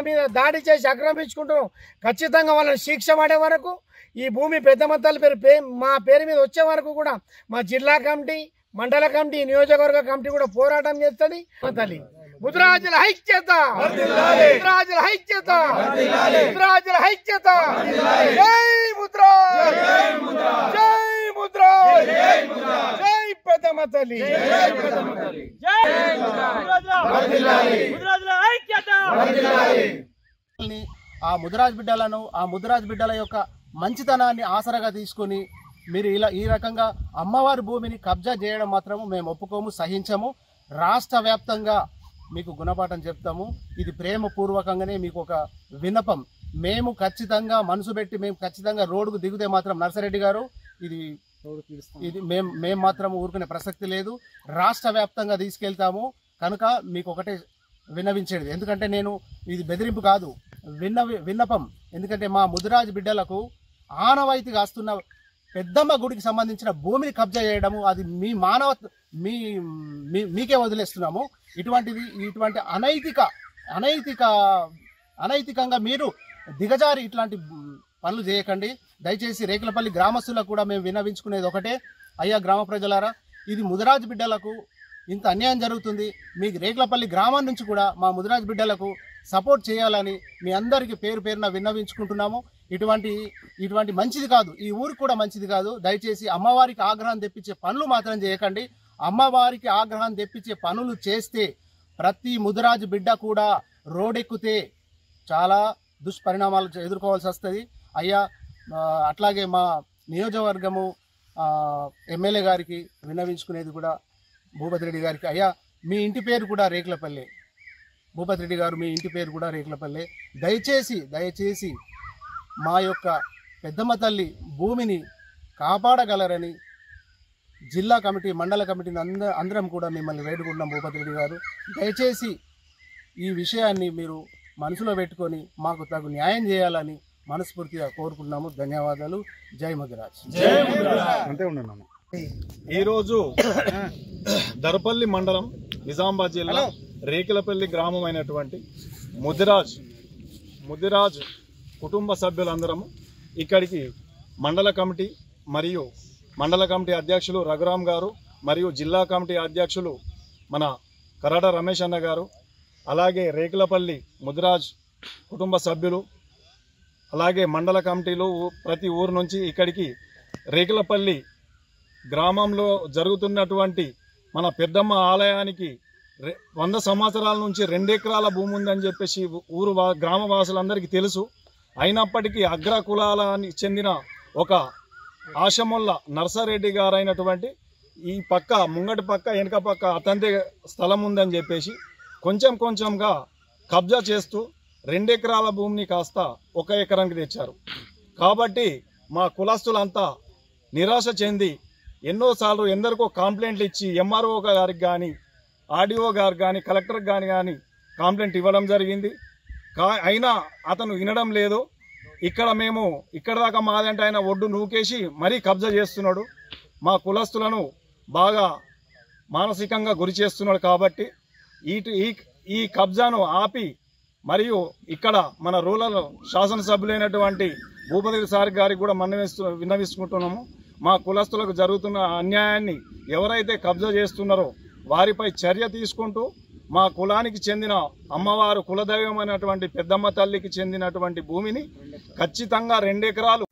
మీద దాడి చేసి ఆక్రమించుకుంటున్నాం. ఖచ్చితంగా వాళ్ళని శిక్ష పడే వరకు ఈ భూమి పెద్దమ్మ తల్లి మా పేరు మీద వచ్చే వరకు కూడా మా జిల్లా కమిటీ, మండల కమిటీ, నియోజకవర్గ కమిటీ కూడా పోరాటం చేస్తుంది. తల్లి ముదిరాజుల ఐక్యత, ముదిరాజుల ఐక్యత, ముదిరాజుల ఐక్యత. జై ముదిరాజ్, జై ముదిరాజ్, జై పెద్దమ్మ తల్లి, ముదిరాజుల ఐక్యత. ఆ ముదిరాజ్ బిడ్డల యొక్క మంచితనాన్ని ఆసరగా తీసుకొని మీరు ఈ రకంగా అమ్మవారి భూమిని కబ్జా చేయడం మాత్రము మేము ఒప్పుకోము, సహించము. రాష్ట్ర వ్యాప్తంగా మీకు గుణపాఠం చెప్తాము. ఇది ప్రేమపూర్వకంగానే మీకు ఒక విన్నపం. మేము ఖచ్చితంగా మనసు పెట్టి మేము ఖచ్చితంగా రోడ్డుకు దిగితే మాత్రం నర్సారెడ్డి గారు ఇది మేము మాత్రం ఊరుకునే ప్రసక్తి లేదు. రాష్ట్ర వ్యాప్తంగా తీసుకెళ్తాము. కనుక మీకు ఒకటే విన్నవించేది, ఎందుకంటే నేను ఇది బెదిరింపు కాదు, విన్నపం. ఎందుకంటే మా ముదిరాజ్ బిడ్డలకు ఆనవాయితీగా వస్తున్న పెద్దమ్మ గుడికి సంబంధించిన భూమిని కబ్జా చేయడము అది మీకే వదిలేస్తున్నాము. ఇటువంటి అనైతికంగా మీరు దిగజారి ఇట్లాంటి పనులు చేయకండి. దయచేసి రేకులపల్లి గ్రామస్తులకు కూడా మేము విన్నవించుకునేది ఒకటే, అయ్యా గ్రామ ప్రజలారా, ఇది ముదిరాజ్ బిడ్డలకు ఇంత అన్యాయం జరుగుతుంది. మీకు రేకులపల్లి గ్రామం నుంచి కూడా మా ముదిరాజ్ బిడ్డలకు సపోర్ట్ చేయాలని మీ అందరికీ పేరు పేరున విన్నవించుకుంటున్నాము. ఇటువంటి మంచిది కాదు, ఈ ఊరికి కూడా మంచిది కాదు. దయచేసి అమ్మవారికి ఆగ్రహం తెప్పించే పనులు మాత్రం చేయకండి. అమ్మవారికి ఆగ్రహం తెప్పించే పనులు చేస్తే ప్రతి ముదిరాజు బిడ్డ కూడా రోడ్డెక్కితే చాలా దుష్పరిణామాలు ఎదుర్కోవాల్సి వస్తుంది. అయ్యా అట్లాగే మా నియోజకవర్గము ఎమ్మెల్యే గారికి విన్నవించుకునేది కూడా భూపతి రెడ్డి గారికి, అయ్యా మీ ఇంటి పేరు కూడా రేకులపల్లి, భూపతి రెడ్డి గారు మీ ఇంటి పేరు కూడా రేకులపల్లి. దయచేసి మా యొక్క పెద్దమ్మ తల్లి భూమిని కాపాడగలరని జిల్లా కమిటీ, మండల కమిటీని అందరం కూడా మిమ్మల్ని వేడుకుంటున్నాం. భూపతి రెడ్డి గారు, దయచేసి ఈ విషయాన్ని మీరు మనసులో పెట్టుకొని మాకు తగు న్యాయం చేయాలని మనస్ఫూర్తిగా కోరుకుంటున్నాము. ధన్యవాదాలు. జై ముదిరాజ్. అంతే ఉన్నాను. ఈరోజు దర్పల్లి మండలం, నిజామాబాద్ జిల్లా, రేకులపల్లి గ్రామం అయినటువంటి ముదిరాజ్ కుటుంబ సభ్యులందరము ఇక్కడికి మండల కమిటీ మరియు మండల కమిటీ అధ్యక్షులు రఘురామ్ గారు మరియు జిల్లా కమిటీ అధ్యక్షులు మన కరాట రమేష్ అన్న గారు, అలాగే రేకులపల్లి ముదిరాజ్ కుటుంబ సభ్యులు, అలాగే మండల కమిటీలు ప్రతి ఊరు నుంచి ఇక్కడికి రేకులపల్లి గ్రామంలో జరుగుతున్నటువంటి మన పెద్దమ్మ ఆలయానికి 100 సంవత్సరాల నుంచి 2 ఎకరాల భూమి ఉందని చెప్పేసి గ్రామవాసులందరికీ తెలుసు. అయినప్పటికీ అగ్ర కులానికి చెందిన ఒక ఆశముల్ల నర్సారెడ్డి గారు అయినటువంటి ఈ పక్క ముంగటి పక్క వెనక పక్క అతంతే స్థలం ఉందని చెప్పేసి కొంచెంగా కబ్జా చేస్తూ 2 ఎకరాల భూమిని కాస్త 1 ఎకరానికి తెచ్చారు. కాబట్టి మా కులస్తులంతా నిరాశ చెంది ఎన్నోసార్లు ఎందరికో కంప్లైంట్లు ఇచ్చి ఎంఆర్ఓ గారికి కానీ, ఆర్డీఓ గారికి కానీ, కలెక్టర్కి కానీ కంప్లైంట్ ఇవ్వడం జరిగింది. అయినా అతను వినడం లేదు. ఇక్కడ దాకా మాదంటే ఆయన ఒడ్డు నూకేసి మరీ కబ్జా చేస్తున్నాడు. మా కులస్తులను బాగా మానసికంగా గురి చేస్తున్నాడు. కాబట్టి ఈ కబ్జాను ఆపి మరియు ఇక్కడ మన రూరల్ శాసనసభ్యులైనటువంటి భూపతి సార్ గారికి కూడా విన్నవిస్తున్నాము. మా కులస్తులకు జరుగుతున్న అన్యాయాన్ని ఎవరైతే కబ్జా చేస్తున్నారో వారిపై చర్య తీసుకుంటూ మా కులానికి చెందిన అమ్మవారు కులదైవమైనటువంటి పెద్దమ్మ తల్లికి చెందినటువంటి భూమిని ఖచ్చితంగా 2 ఎకరాలు